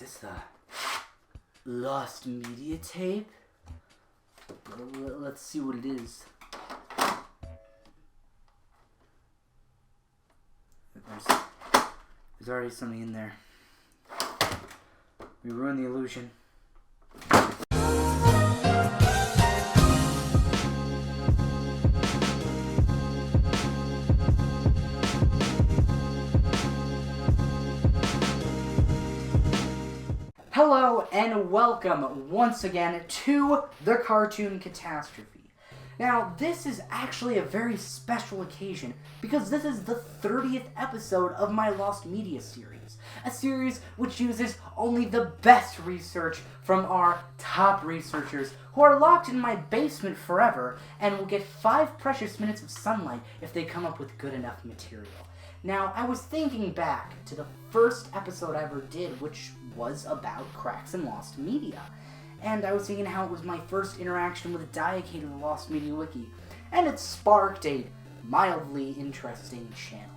this the lost media tape? Let's see what it is. There's already something in there. We ruined the illusion. Hello and welcome once again to The Cartoon Catastrophe. Now, this is actually a very special occasion because this is the 30th episode of my Lost Media series. A series which uses only the best research from our top researchers who are locked in my basement forever and will get 5 precious minutes of sunlight if they come up with good enough material. Now, I was thinking back to the first episode I ever did, which was about cracks in Lost Media. And I was thinking how it was my first interaction with TheCartoonCatastrophe in the Lost Media Wiki, and it sparked a mildly interesting channel.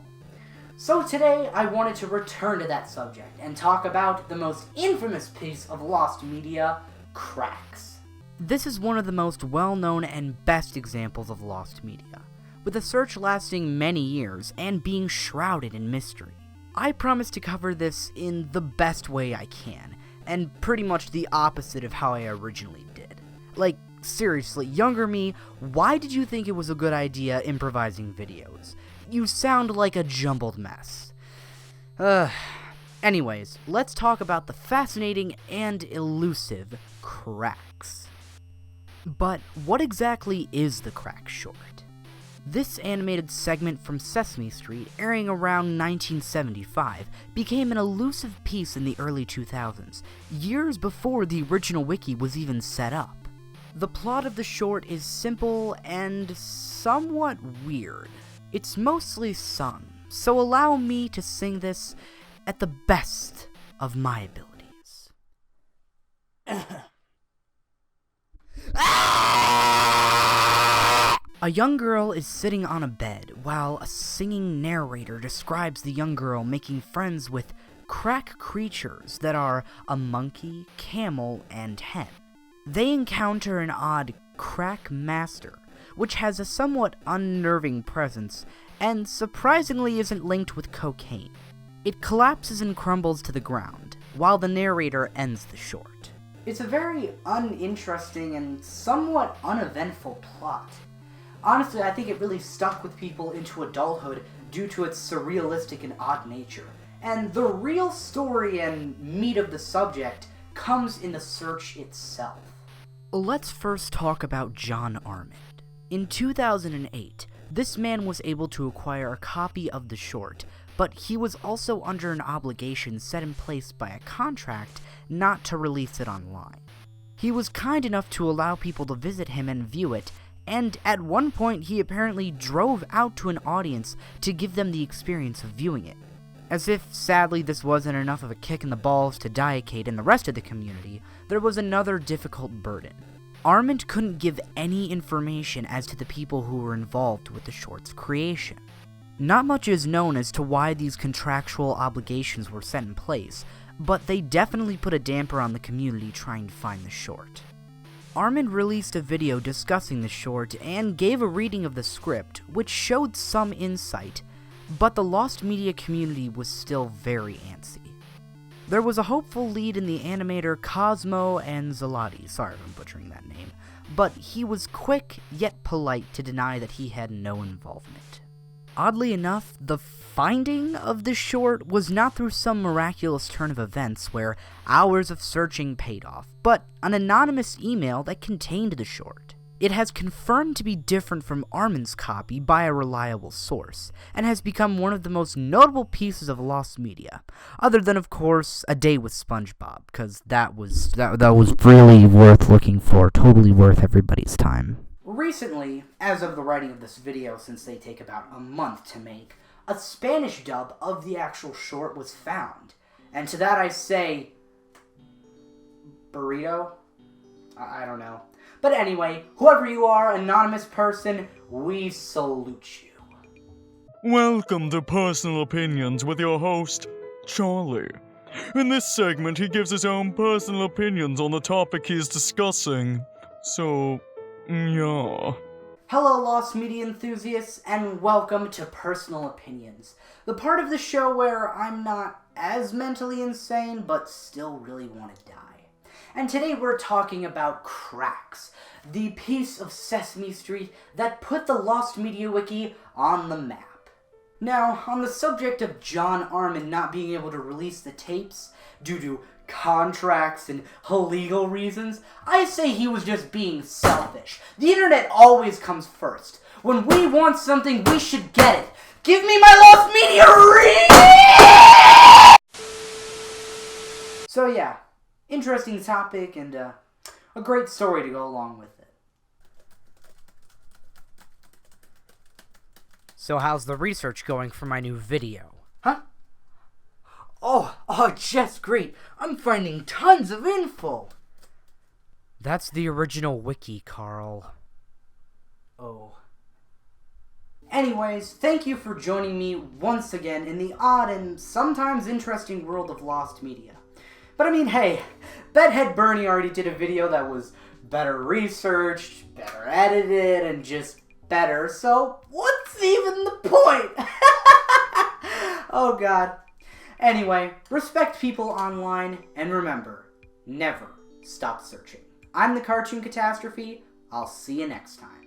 So today, I wanted to return to that subject and talk about the most infamous piece of Lost Media, cracks. This is one of the most well-known and best examples of Lost Media, with a search lasting many years and being shrouded in mystery. I promise to cover this in the best way I can, and pretty much the opposite of how I originally did. Like, seriously, younger me, why did you think it was a good idea improvising videos? You sound like a jumbled mess. Anyways, let's talk about the fascinating and elusive cracks. But what exactly is the crack short? This animated segment from Sesame Street, airing around 1975, became an elusive piece in the early 2000s, years before the original wiki was even set up. The plot of the short is simple and somewhat weird. It's mostly sung, so allow me to sing this at the best of my abilities. A young girl is sitting on a bed while a singing narrator describes the young girl making friends with crack creatures that are a monkey, camel, and hen. They encounter an odd crack master, which has a somewhat unnerving presence and surprisingly isn't linked with cocaine. It collapses and crumbles to the ground, while the narrator ends the short. It's a very uninteresting and somewhat uneventful plot. Honestly, I think it really stuck with people into adulthood due to its surrealistic and odd nature. And the real story and meat of the subject comes in the search itself. Let's first talk about John Armand. In 2008, this man was able to acquire a copy of the short, but he was also under an obligation set in place by a contract not to release it online. He was kind enough to allow people to visit him and view it, and at one point he apparently drove out to an audience to give them the experience of viewing it. As if, sadly, this wasn't enough of a kick in the balls to TheCartoonCatastrophe and the rest of the community, there was another difficult burden. Armand couldn't give any information as to the people who were involved with the short's creation. Not much is known as to why these contractual obligations were set in place, but they definitely put a damper on the community trying to find the short. Armand released a video discussing the short and gave a reading of the script, which showed some insight, but the Lost Media community was still very antsy. There was a hopeful lead in the animator Cosmo and Zalati, sorry if I'm butchering that name, but he was quick yet polite to deny that he had no involvement. Oddly enough, the finding of the short was not through some miraculous turn of events where hours of searching paid off, but an anonymous email that contained the short. It has confirmed to be different from Armand's copy by a reliable source, and has become one of the most notable pieces of Lost Media, other than, of course, A Day with SpongeBob, because that was really worth looking for, totally worth everybody's time. Recently, as of the writing of this video, since they take about a month to make, a Spanish dub of the actual short was found. And to that I say, burrito? I don't know. But anyway, whoever you are, anonymous person, we salute you. Welcome to Personal Opinions with your host, Charlie. In this segment, he gives his own personal opinions on the topic he is discussing. So, yeah. Hello, Lost Media enthusiasts, and welcome to Personal Opinions, the part of the show where I'm not as mentally insane, but still really want to die. And today we're talking about Cracks, the piece of Sesame Street that put the Lost Media Wiki on the map. Now, on the subject of John Armin not being able to release the tapes due to contracts and legal reasons, I say he was just being selfish. The internet always comes first. When we want something, we should get it. Give me my Lost Media So yeah, interesting topic and a great story to go along with it. So how's the research going for my new video? Huh? Oh, just great. I'm finding tons of info. That's the original wiki, Carl. Oh. Anyways, thank you for joining me once again in the odd and sometimes interesting world of Lost Media. But I mean, hey, Bedhead Bernie already did a video that was better researched, better edited, and just better, so what's even the point? Oh god. Anyway, respect people online, and remember, never stop searching. I'm the Cartoon Catastrophe. I'll see you next time.